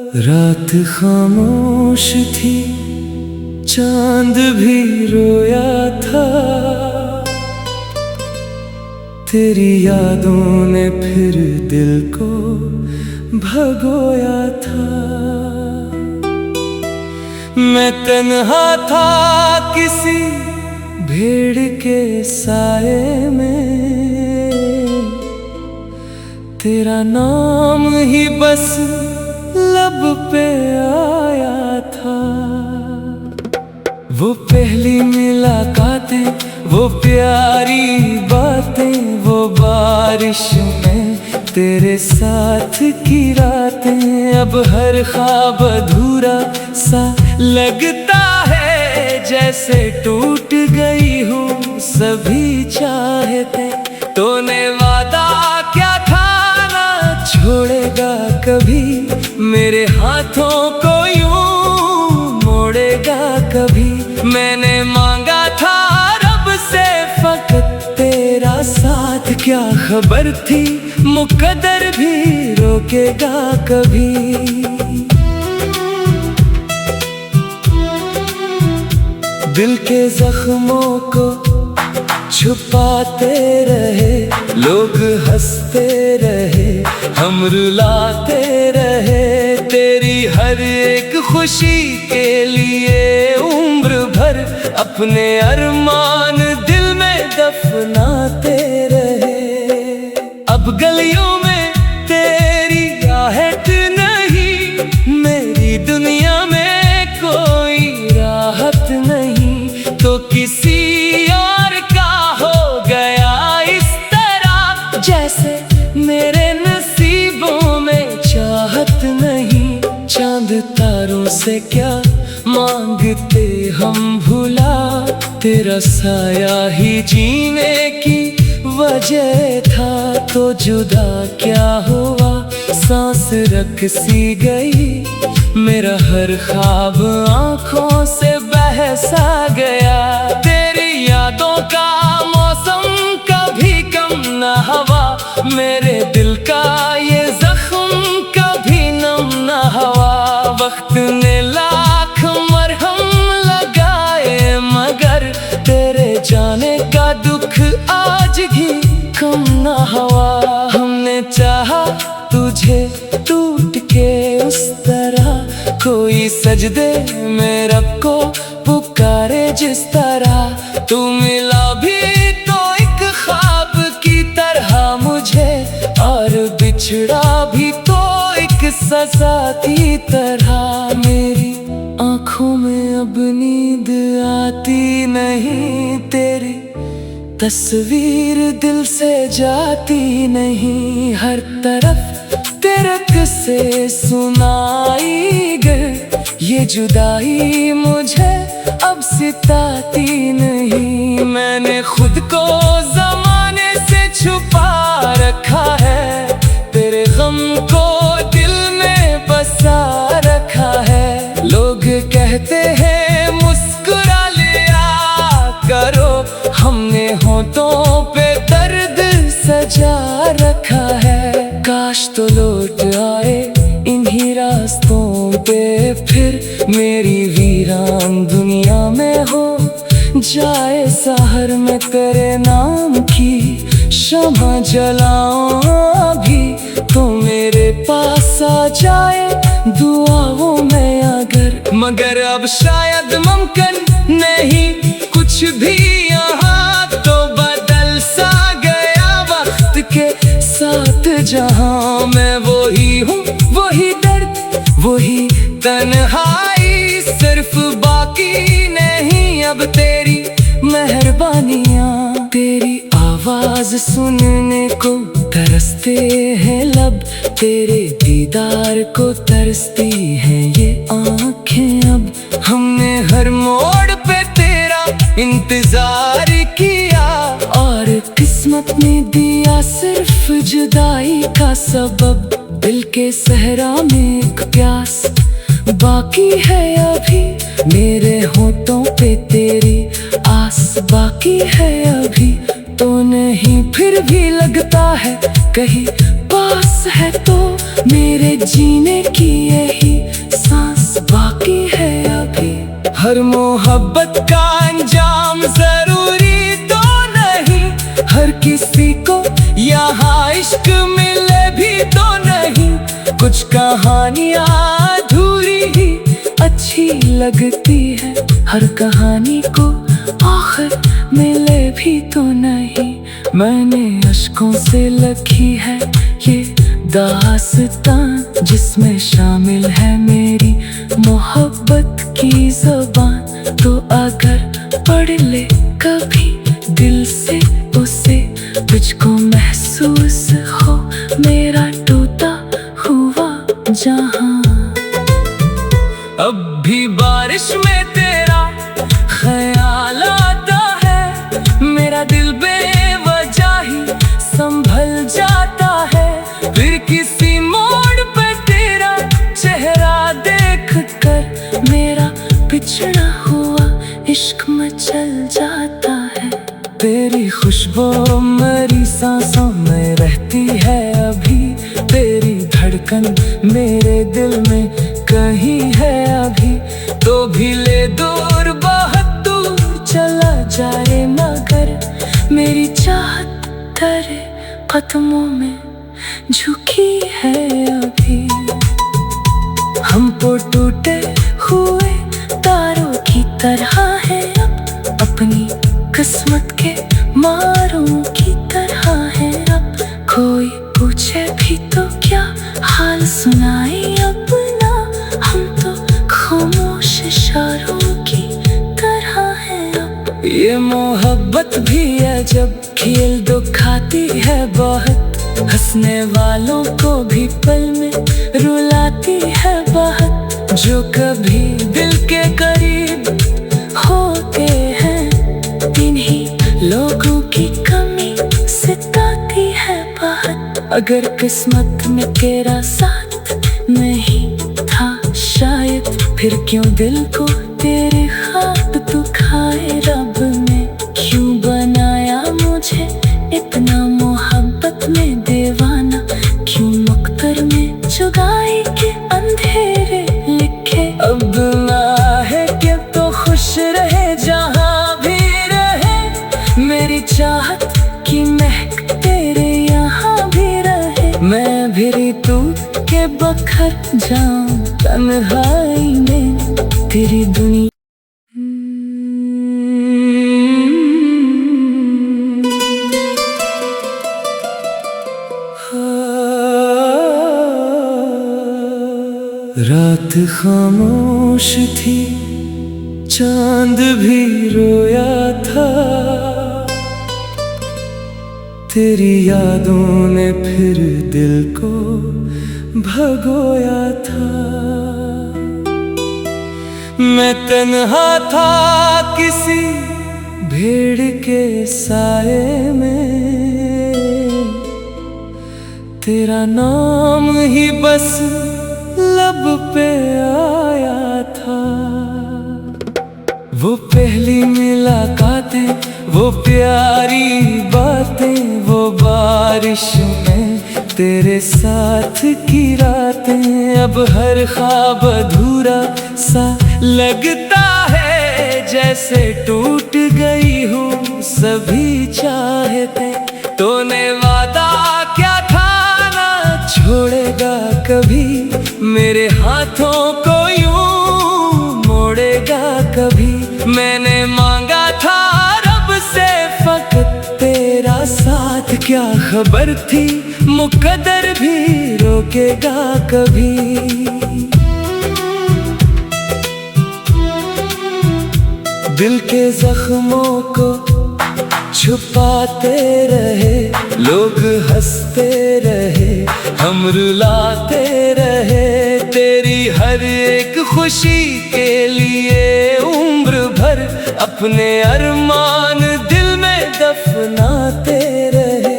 रात खामोश थी, चांद भी रोया था। तेरी यादों ने फिर दिल को भगोया था। मैं तन्हा था किसी भेड़ के साए में, तेरा नाम ही बस लब पे आया था। वो पहली मुलाकातें, वो प्यारी बातें, वो बारिश में तेरे साथ की रातें। अब हर ख्वाब अधूरा सा लगता है, जैसे टूट गई हूँ सभी चाहते। तूने वादा क्या था, ना छोड़ेगा कभी मेरे हाथों को यूं मोड़ेगा कभी। मैंने मांगा था रब से फकत तेरा साथ, क्या खबर थी मुकद्दर भी रोकेगा कभी। दिल के जख्मों को छुपाते रहे, लोग हंसते रहे, हम रुलाते रहे। तेरी हर एक खुशी के लिए उम्र भर अपने अरमान दिल में दफनाते रहे। अब गलियों में तेरी आहट नहीं, मेरी दुनिया में कोई राहत नहीं। तो किसी और का हो गया इस तरह, जैसे मेरे नसीबों में चाहत नहीं। चांद तारों से क्या मांगते हम भुला, तेरा साया ही जीने की वजह था। तो जुदा क्या हुआ, सांस रख सी गई, मेरा हर ख्वाब आंखों से बह सा गया। तेरी यादों का मौसम कभी कम न हवा, मेरे दिल का ये जख्म कभी नम न हवा। वक्त ने लाख मरहम लगाए, मगर तेरे जाने का दुख आज भी कम न हुआ। हमने चाहा तुझे टूट के उस तरह, कोई सजदे में रब को पुकारे जिस तरह। तू मिला भी तो एक ख्वाब की तरह मुझे, और बिछड़ा भी तो एक सजा की तरह। मेरी आँखों में अब नींद आती नहीं, तेरी तस्वीर दिल से जाती नहीं। हर तरफ तेरे किस्से सुनाई गए, ये जुदाई मुझे अब सिताती नहीं। मैंने खुद को ज़माने से छुपा रखा है, तेरे गम को दिल में बसा रखा है। लोग कहते हैं मुस्कुरा लिया करो, हमने होठों पे दर्द सजा रखा है। काश तो लौट आए इन्हीं रास्तों पे फिर, मेरी वीरान दुनिया में हो जाए सहर में तेरे नाम की शम्मा जलाऊं अभी। तो मेरे पास आ जाए दुआओं में अगर, मगर अब शायद मुमकिन नहीं कुछ भी यहाँ। तो बदल सा गया वक्त के साथ जहाँ, मैं वही हूँ, वही दर्द, वही तन्हाई। सिर्फ बाकी नहीं अब तेरी मेहरबानियाँ। तेरी आवाज सुनने को तरसते हैं लब, तेरे दीदार को तरसती हैं ये आँखें अब। हमने हर मोड़ पे तेरा इंतजार किया, और किस्मत ने दिया सिर्फ जुदाई का सबब। दिल के सहरा में एक प्यास बाकी है अभी, मेरे होठों पे तेरी आस बाकी है अभी। तो नहीं फिर भी लगता है कहीं पास है तो मेरे जीने की यही सांस बाकी है अभी। हर मोहब्बत का अंजाम जरूरी तो नहीं, हर किसी को यहाँ इश्क मिले भी तो नहीं। कुछ कहानियाँ अधूरी ही अच्छी लगती है, हर कहानी को आखिर मिले भी तो नहीं। मैंने अश्कों से लिखी है ये दास्तान, जिसमें शामिल है मेरी मोहब्बत की ज़बान। तो अगर पढ़ ले कभी दिल से उसे, तुझको महसूस हो मेरा टूटा हुआ जहां। अब भी बारिश में तेरा ख्याल आता है, मेरा दिल बेवजह ही संभल जाता है। फिर किसी मोड़ पे तेरा चेहरा देख कर मेरा बिछड़ा हुआ इश्क मचल जाता है। तेरी खुशबू मेरी सांसों में रहती है अभी, तेरी धड़कन मेरे दिल में कहीं है अभी। तो भी ले दूर बहुत दूर चला जाए मगर मेरी चाहत तेरे कदमों में झुकी है अभी। हमको टूटे हुए तारों की तरह है अब, अपनी किस्मत के मारों की तरह है अब। कोई पूछे भी तो क्या हाल सुनाए अपना, हम तो खामोश इशारों की तरह है अब। ये मोहब्बत भी है जब खेल दुखाती है बहुत, हंसने वालों को भी पल में रुलाती है बहुत। जो कभी दिल के करीब होते हैं, इन्हीं लोगों की कमी सताती है बहुत। अगर किस्मत में तेरा साथ नहीं था शायद, फिर क्यों दिल को तेरे ख्वाब दुखाए रब ने। क्यों बनाया मुझे इतना मोहब्बत में दीवाना, क्यों मुक्तर में जुदाई के अंधेरे लिखे। अब ना है कि तो खुश रहे जहाँ भी रहे, मेरी चाहत की महक तेरे यहाँ भी रहे। मैं भी ऋतु के बखर जाऊं तन्हाई में तेरी दुनिया। रात खामोश थी, चांद भी रोया था, तेरी यादों ने फिर दिल को भगोया था। मैं तन्हा था किसी भेड़ के साए में, तेरा नाम ही बस लब पे आया था। वो पहली मुलाकातें, वो प्यारी बातें, वो बारिश में तेरे साथ की रातें। अब हर ख्वाब अधूरा सा लगता है, जैसे टूट गई हूँ सभी चाहतें। तूने वादा क्या था ना छोड़ेगा कभी, मेरे हाथों को यूं मोड़ेगा कभी। मैंने मांगा था रब से फकत तेरा साथ, क्या खबर थी मुकद्दर भी रोकेगा कभी। दिल के जख्मों को छुपाते रहे, लोग हंसते रहे, हम रुलाते रहे। तेरी हर एक खुशी के लिए उम्र भर अपने अरमान दिल में दफनाते रहे।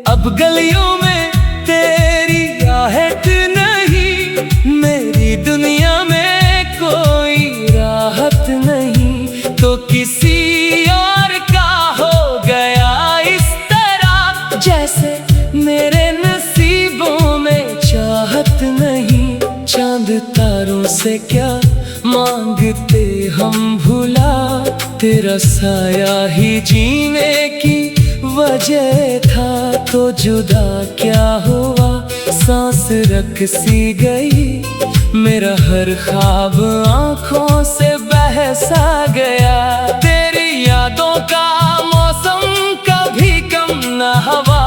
अब गलियों में तेरी आहट नहीं, मेरी दुनिया में कोई राहत नहीं। तो किसी और का हो गया इस तरह, जैसे मेरे से क्या मांगते हम भुला, तेरा साया ही जीने की वजह था। तो जुदा क्या हुआ, सांस रख सी गई, मेरा हर ख्वाब आंखों से बह सा गया। तेरी यादों का मौसम कभी कम न हवा,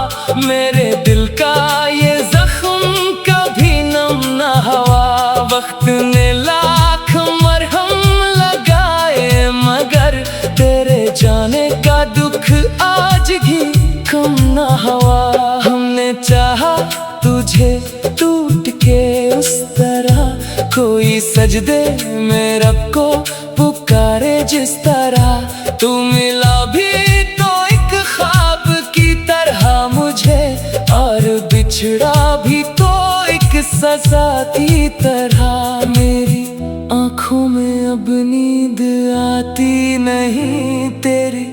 मेरे दिल का ये जख्म कभी नम न हवा। वक्त ने लाख मरहम लगाए मगर तेरे जाने का दुख आज भी कम न हुआ। हमने चाहा तुझे टूट के उस तरह, कोई सजदे में रब को पुकारे जिस तरह। तू मिला भी तो एक ख्वाब की तरह मुझे, और बिछड़ा भी तो एक सजा की तरह। मेरी आँखों में अब नींद आती नहीं, तेरी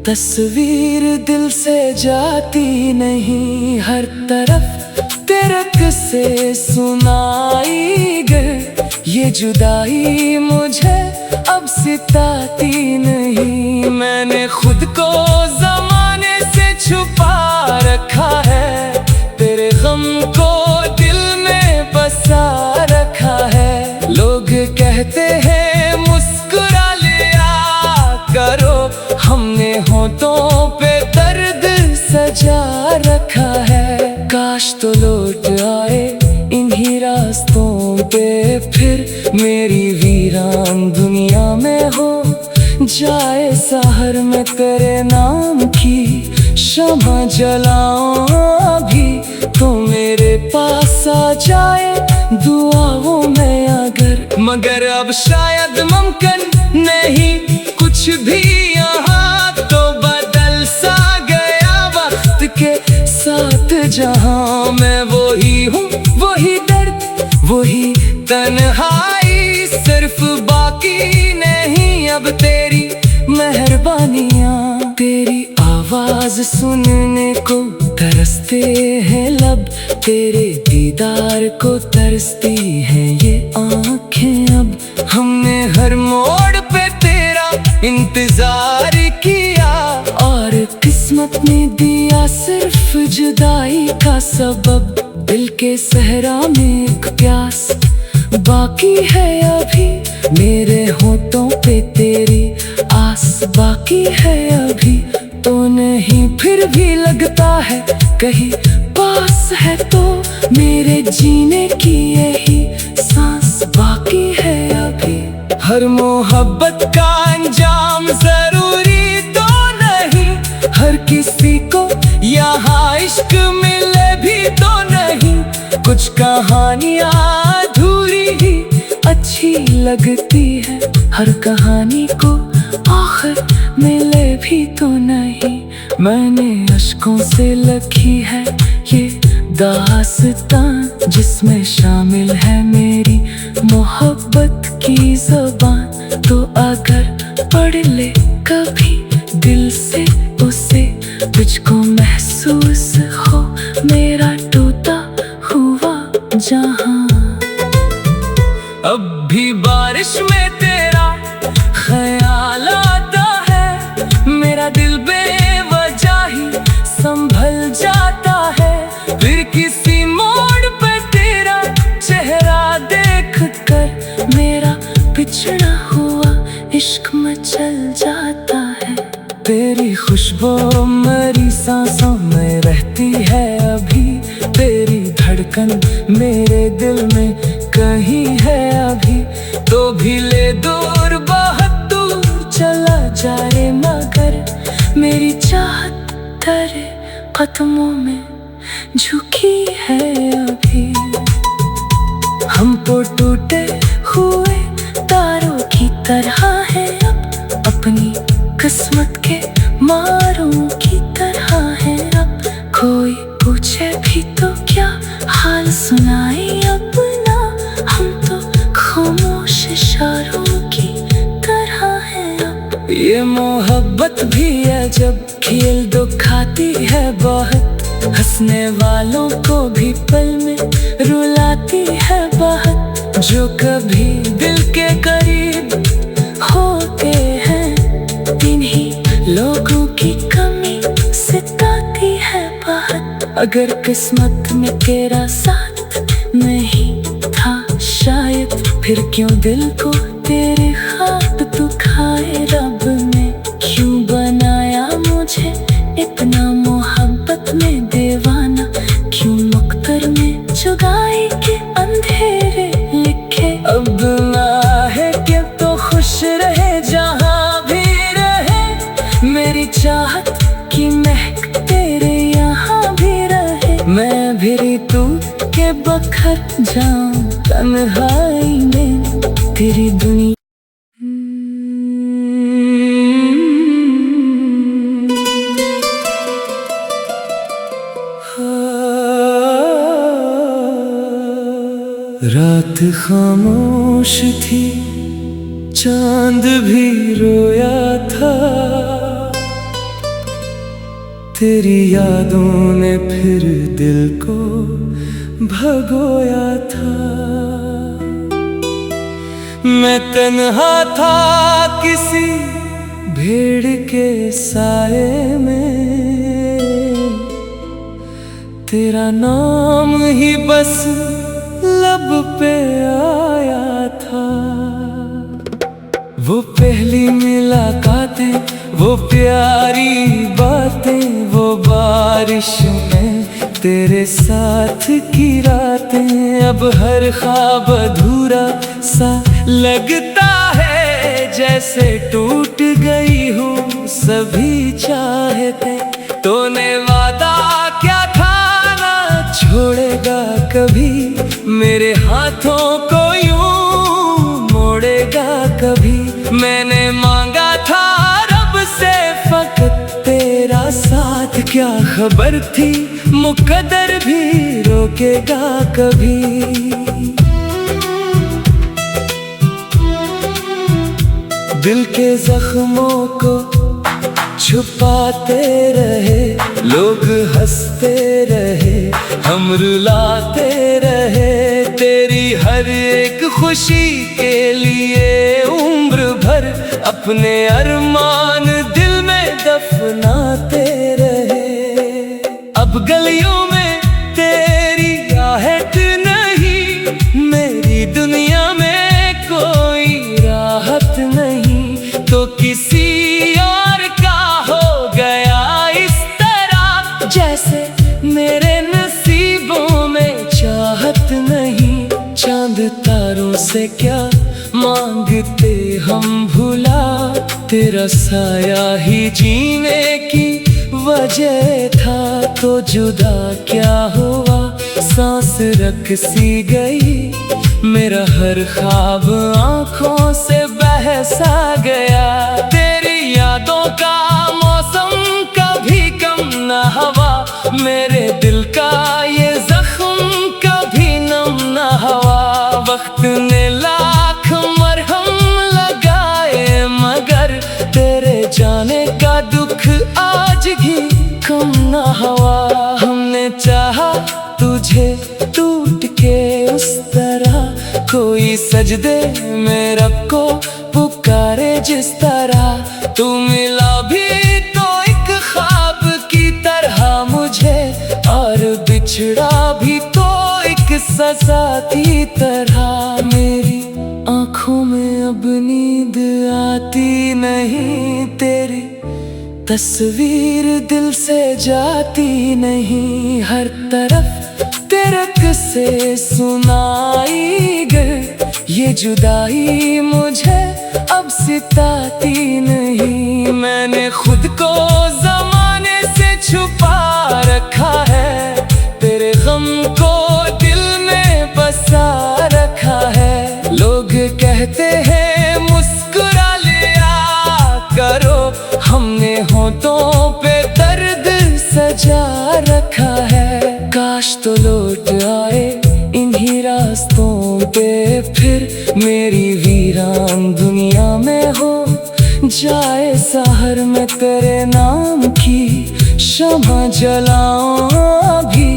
तस्वीर दिल से जाती नहीं। हर तरफ तेरे किस्से सुनाई गए, ये जुदाई मुझे अब सिताती नहीं। मैंने खुद को ज़माने से छुपा रखा है, तेरे गम को दिल में बसा रखा है। लोग कहते हैं मुस्कुरा लिया करो, हमने होठों पे दर्द सजा रखा है। काश तो लौट आए इन्हीं रास्तों पे फिर, मेरी वीरान दुनिया में हो जाए सहर में तेरे नाम की शम्मा जलाऊं अभी, तो मेरे पास आ जाए दुआओं में अगर। मगर अब शायद मुमकिन नहीं कुछ भी यहाँ, तो बदल सा गया वक्त के साथ जहाँ। मैं वही हूँ, वही दर्द, वही तन्हाई, सिर्फ बाकी नहीं अब तेरी मेहरबानियाँ। तेरी आवाज सुनने को तरसते हैं लब, तेरे दीदार को तरसती हैं ये आँखें अब। हमने हर मोड़ पे तेरा इंतजार किया, और किस्मत ने दिया सिर्फ जुदाई का सबब। दिल के सहरा में एक प्यास बाकी है अभी, मेरे होठों पे तेरी आस बाकी है अभी। तो नहीं फिर भी लगता है कहीं पास है, तो मेरे जीने की यही सांस बाकी है अभी। हर मोहब्बत का अंजाम जरूरी तो नहीं, हर किसी को यहाँ इश्क मिले भी तो नहीं। कुछ कहानियाँ अधूरी ही अच्छी लगती है, हर कहानी को आखिर मिले भी तो नहीं। मैंने अश्कों से लिखी है ये दास्तान, जिसमें शामिल है मेरी मोहब्बत की ज़बान। तो अगर पढ़ ले कभी दिल से उसे, तुझको महसूस हो मेरा टूटा हुआ जहां। अब भी बारिश में तेरा ख्याल आता है, मेरा दिल बेवजह ही संभल जाता है। फिर किसी मोड़ पे तेरा चेहरा देख कर मेरा बिछड़ा हुआ इश्क मचल जाता है। तेरी खुशबू मेरी सांसों में रहती है अभी, तेरी धड़कन मेरे दिल में कहीं है अभी। तो भी ले दूर बहुत दूर चला जाए, मगर मेरी चाहत तेरे कदमों में झुकी है अभी। हम तो टूटे हुए तारों की तरह हैं अब, अपनी किस्मत के मारों की तरह हैं अब। कोई पूछे भी तो क्या हाल सुनाए अपना, हम तो खामोश इशारों की तरह हैं अब। ये मोहब्बत भी है जब खेल दुखाती है बहुत, हंसने वालों को भी पल में रुलाती है बहुत। जो कभी दिल के करीब होते हैं इन्हीं लोगों की कमी सताती है बहुत। अगर किस्मत में तेरा साथ नहीं था शायद, फिर क्यों दिल को तेरे ख्वाब दुखाए। रब ने क्यों बनाया मुझे इतना मोहब्बत में दीवाना, क्यों मुक्तर में जुदाई के अंधेरे लिखे। अब ना है कि तो खुश रहे जहाँ भी रहे, मेरी चाहत की महक तेरे यहाँ भी रहे। मैं भी ऋतु के बखर जाऊं तन्हाई में तेरी दुनिया। रात खामोश थी, चांद भी रोया था, तेरी यादों ने फिर दिल को भगोया था। मैं तन्हा था किसी भीड़ के साए में, तेरा नाम ही बस लब पे आया था। वो पहली मुलाकातें, वो प्यारी बातें, वो बारिश में तेरे साथ की रातें। अब हर ख्वाब अधूरा सा लगता है, जैसे टूट गई हूँ सभी चाहते। तूने वादा क्या था ना छोड़ेगा कभी, मेरे हाथों को यूं मोड़ेगा कभी। मैंने मांगा था रब से फकत तेरा साथ, क्या खबर थी मुकद्दर भी रोकेगा कभी। दिल के जख्मों को छुपाते रहे, लोग हंसते रहे, हम रुलाते रहे। तेरी हर एक खुशी के लिए उम्र भर अपने अरमान दिल में दफनाते रहे। अब गलियों में तेरी आहट नहीं, मेरी दुनिया में कोई राहत नहीं, तो किसी और का हो गया इस तरह, जैसे मेरे नसीबों में चाहत नहीं। चांद तारों से क्या मांगते हम भुला, तेरा साया ही जीने की वजह था। तो जुदा क्या हुआ, सांस रख सी गई, मेरा हर ख्वाब आंखों से बह सा गया। तेरी यादों का मौसम कभी कम न हवा, मेरे दिल का ये जख्म कभी नम न हवा। वक्त ने लाख मरहम लगाए, मगर तेरे जाने का दुख आज भी कम न हुआ। हमने चाहा तुझे टूट के उस तरह, कोई सजदे में रब को पुकारे जिस तरह। तू मिला भी तो एक ख्वाब की तरह मुझे, और बिछड़ा भी तो एक सजा की तरह। मेरी आँखों में अब नींद आती नहीं, तेरी तस्वीर दिल से जाती नहीं। हर तरफ तेरे किस्से सुनाई गए, ये जुदाई मुझे अब सिताती नहीं। मैंने खुद को ज़माने से छुपा रखा है, तेरे गम को दिल में बसा रखा है। लोग कहते हैं मुस्कुरा लिया करो, हमने होठों पे दर्द सजा रखा है। काश तो लौट आए इन्हीं रास्तों पे फिर, मेरी वीरान दुनिया में हो जाए शहर में तेरे नाम की शम्मा जलाऊं अभी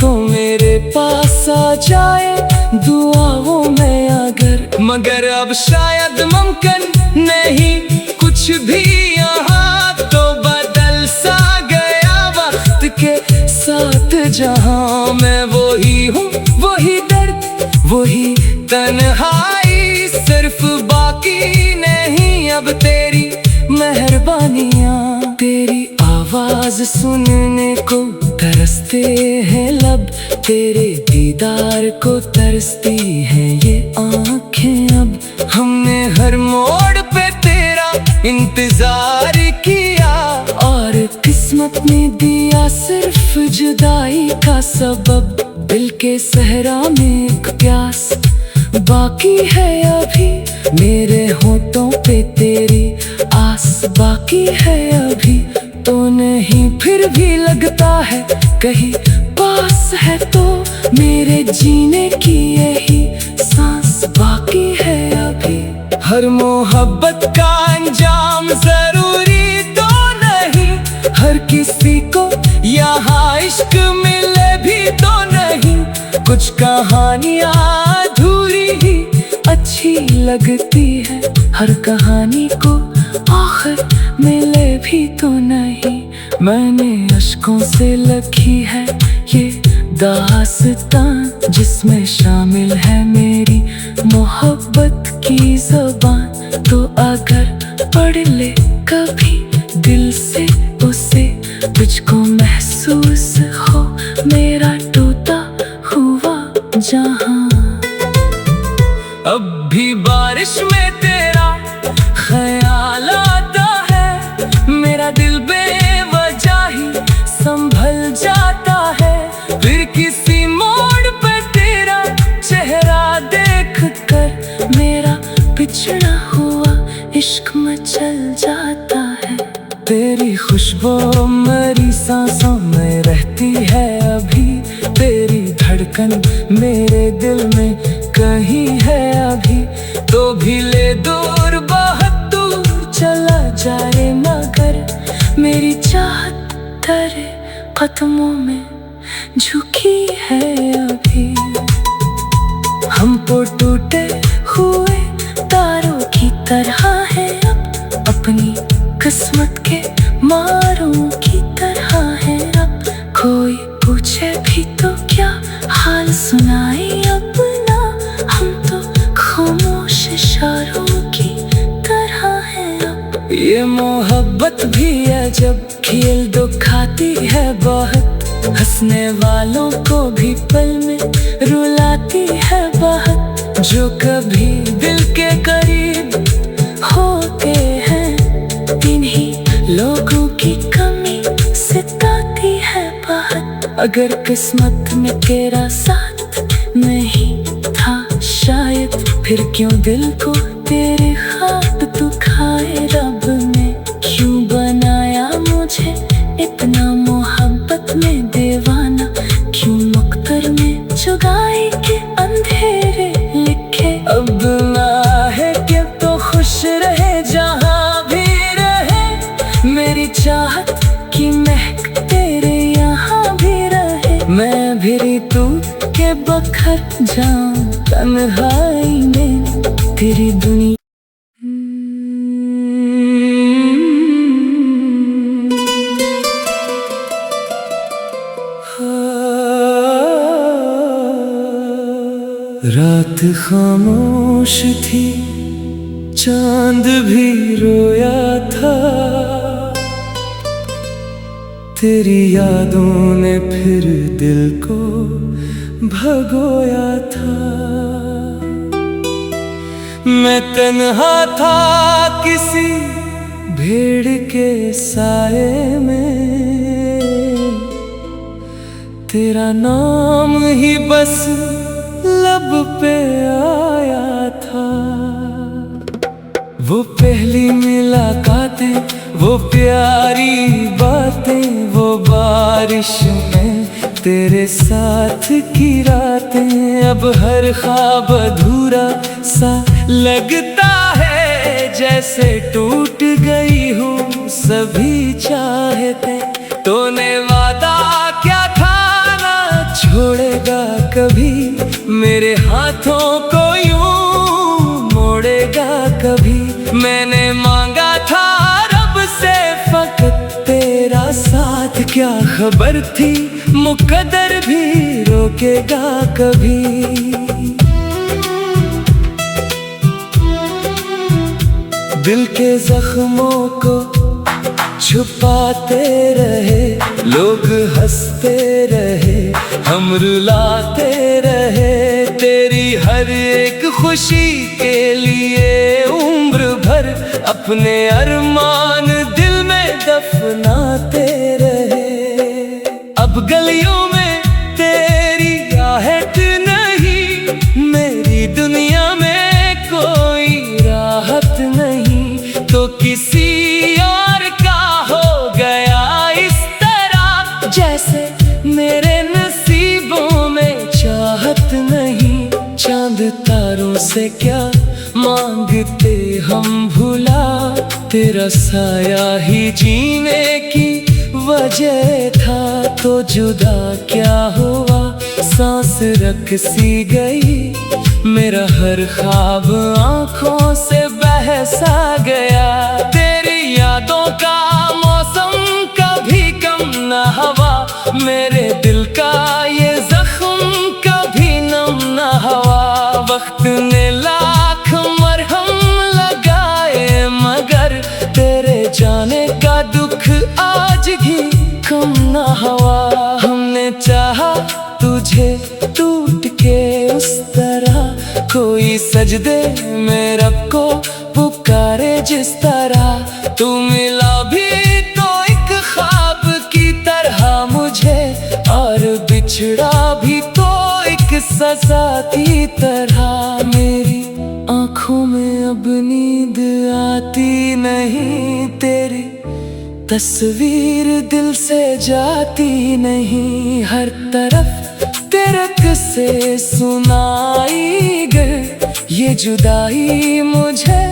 तो मेरे पास आ जाए दुआओं में अगर। मगर अब शायद मुमकिन नहीं कुछ भी यहाँ, तो बदल सा गया वक्त के साथ जहाँ। मैं वही हूँ, वही दर्द, वही तन्हाई, सिर्फ बाकी नहीं अब तेरी मेहरबानियाँ। तेरी आवाज सुनने को तरसते हैं लब, तेरे दीदार को तरसती हैं ये आँखें अब। हमने हर मोड़ पे तेरा इंतजार किया, और किस्मत ने दिया सिर्फ जुदाई का सबब। दिल के सहरा में एक प्यास बाकी है अभी, मेरे होठों पे तेरी आस बाकी है अभी। तो नहीं फिर भी लगता है कहीं पास है, तो मेरे जीने की यही सांस बाकी है अभी। हर मोहब्बत का अंजाम जरूरी तो नहीं, हर किसी को यहाँ इश्क मिले भी तो नहीं। कुछ कहानियाँ अधूरी ही अच्छी लगती है, हर कहानी को आखिर मिले भी तो नहीं। मैंने अश्कों से लिखी है ये दास्तान, जिसमें शामिल है मेरी मोहब्बत की ज़बान। तो अगर पढ़ ले कभी दिल से उसे, तुझको महसूस हो मेरा टूटा हुआ जहां। अब भी बारिश में तेरा ख्याल आता है, मेरा दिल बेवजह ही संभल जाता है। फिर किसी मोड़ पे तेरा चेहरा देख कर मेरा बिछड़ा हुआ इश्क मचल जाता है। तेरी खुशबू मेरी सांसों में रहती है अभी, तेरी धड़कन मेरे दिल में कहीं है अभी। तो भी ले दूर बहुत दूर चला जाए, मगर मेरी चाहत तेरे कदमों में झुकी है अभी। हम तो टूटे हुए तारों की तरह है अब, अपनी किस्मत के मारों की तरह है अब। कोई पूछे भी तो क्या हाल सुनाए अपना, हम तो खामोश इशारों की तरह है अब। ये मोहब्बत भी है जब खेल दुखाती है बहुत, हंसने वालों को भी पल में रुलाती है बहुत। जो कभी दिल के करीब होते हैं, इन्हीं लोगों की कमी सताती है बहुत। अगर किस्मत में तेरा साथ नहीं था शायद, फिर क्यों दिल को तेरे ख्वाब दुखाए रब ने। क्यों बनाया मुझे इतना मोहब्बत में दीवाना, क्यों मुख्तर में जुदाई के अंधेरे लिखे। अब ना है कि तो खुश रहे जहाँ भी रहे, मेरी चाहत की महक तेरे यहाँ भी रहे। मैं भी ऋतु के बखर जाऊं तन्हाई में तेरी दुनिया। रात खामोश थी, चांद भी रोया था, तेरी यादों ने फिर दिल को भगोया था। मैं तन्हा था किसी भेड़ के साए में, तेरा नाम ही बस लब पे आया था। वो पहली मुलाकातें, वो प्यारी बातें, वो बारिश में तेरे साथ की रातें। अब हर ख्वाब अधूरा सा लगता है, जैसे टूट गई हूँ सभी चाहते। तूने वादा क्या था ना छोड़ेगा कभी, मेरे हाथों को यूं मोड़ेगा कभी। मैंने मांगा था रब से फकत तेरा साथ, क्या खबर थी मुकद्दर भी रोकेगा कभी। दिल के जख्मों को छुपाते रहे, लोग हंसते रहे, हम रुलाते रहे। तेरी हर एक खुशी के लिए उम्र भर अपने अरमान दिल में दफनाते रहे। अब गलियों में तेरी आहट नहीं, मेरी दुनिया में कोई राहत नहीं, तो किसी और का हो गया इस तरह, जैसे मेरे नसीबों में चाहत नहीं। चांद तारों से क्या मांगते हम भुला, तेरा साया ही जीने की वजह था। तो जुदा क्या हुआ, सांस रख सी गई, मेरा हर ख्वाब आंखों से बह सा गया। तेरी यादों का मौसम कभी कम न हवा, मेरे दिल का ये जख्म कभी नम न हवा। वक्त ने लाख मरहम लगाए मगर तेरे जाने का दुख आज भी कम न हुआ। हमने चाहा तुझे टूट के उस तरह, कोई सजदे में रब को पुकारे जिस तरह। तू मिला भी तो एक ख्वाब की तरह मुझे, और बिछड़ा भी तो एक सजा की तरह। मेरी आँखों में अब नींद आती नहीं, तेरी तस्वीर दिल से जाती नहीं। हर तरफ तेरे किस्से सुनाई गए, ये जुदाई मुझे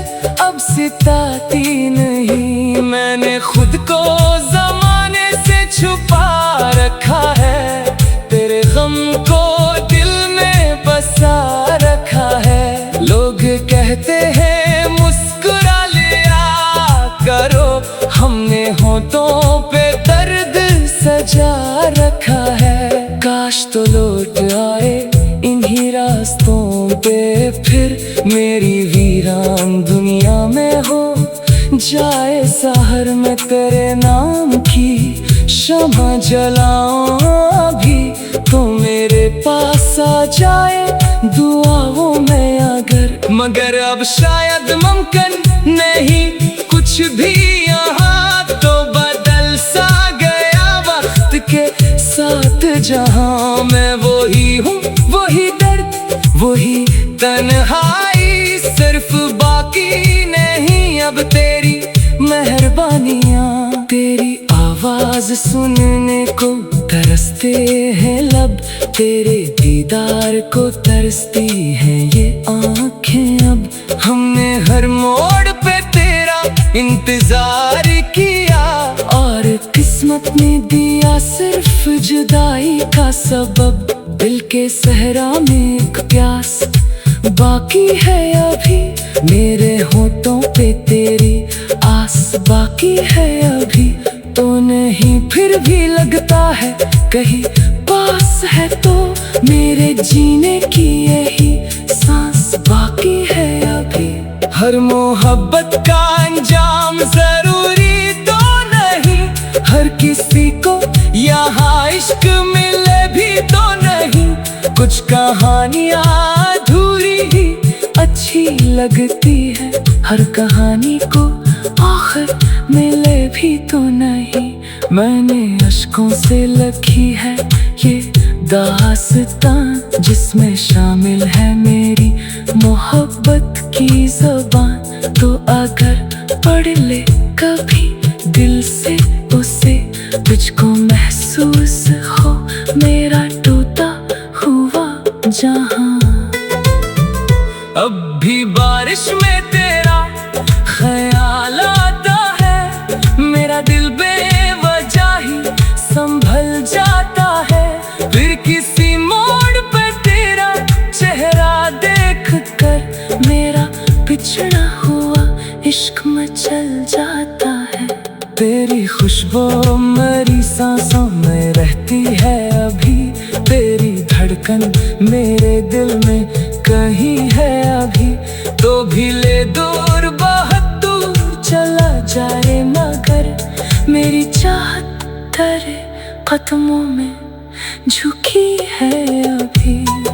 अब सिताती नहीं। मैंने खुद को ज़माने से छुपा रखा है, तेरे गम को दिल में बसा रखा है। लोग कहते हैं मुस्कुरा लिया करो, हमने होठों पे दर्द सजा रखा है। काश तो लौट आए इन्हीं रास्तों पे फिर, मेरी वीरान दुनिया में हो जाए सहर में तेरे नाम की शम्मा जलाऊं अभी, तो मेरे पास आ जाए दुआओं में अगर। मगर अब शायद मुमकिन नहीं कुछ भी यहाँ, तो बदल सा गया वक्त के साथ जहाँ। मैं वही हूँ, वही दर्द, वही तन्हाई, सिर्फ बाकी नहीं अब तेरी मेहरबानियाँ। तेरी आवाज सुनने को तरसते हैं लब, तेरे दीदार को तरसती हैं ये आँखें अब। हमने हर मोड़ पे तेरा इंतजार किया, और किस्मत ने दिया सिर्फ जुदाई का सबब। दिल के सहरा में एक प्यास बाकी है अभी, मेरे होठों पे तेरी आस बाकी है अभी। तो नहीं फिर भी लगता है कहीं पास है, तो मेरे जीने की यही सांस बाकी है अभी। हर मोहब्बत का अंजाम जरूरी तो नहीं, हर किसी को यहाँ इश्क मिले भी तो नहीं। कुछ कहानियाँ अधूरी ही अच्छी लगती है, हर कहानी को आखिर मिले भी तो नहीं। मैंने अश्कों से लिखी है ये दास्तान, जिसमें शामिल है मेरी मोहब्बत की ज़बान। तो अगर पढ़ ले कभी दिल से उसे, तुझको महसूस हो मेरा टूटा हुआ जहां। अब भी बारिश में तेरा ख्याल आता है, मेरा दिल बेवजह ही बिछड़ा हुआ इश्क में चल जाता है। तेरी खुशबू मेरी सांसों में रहती है अभी, तेरी धड़कन मेरे दिल में कहीं है अभी। तो भी ले दूर बहुत दूर चला जाए मगर मेरी चाहत तेरे कदमों में झुकी है अभी।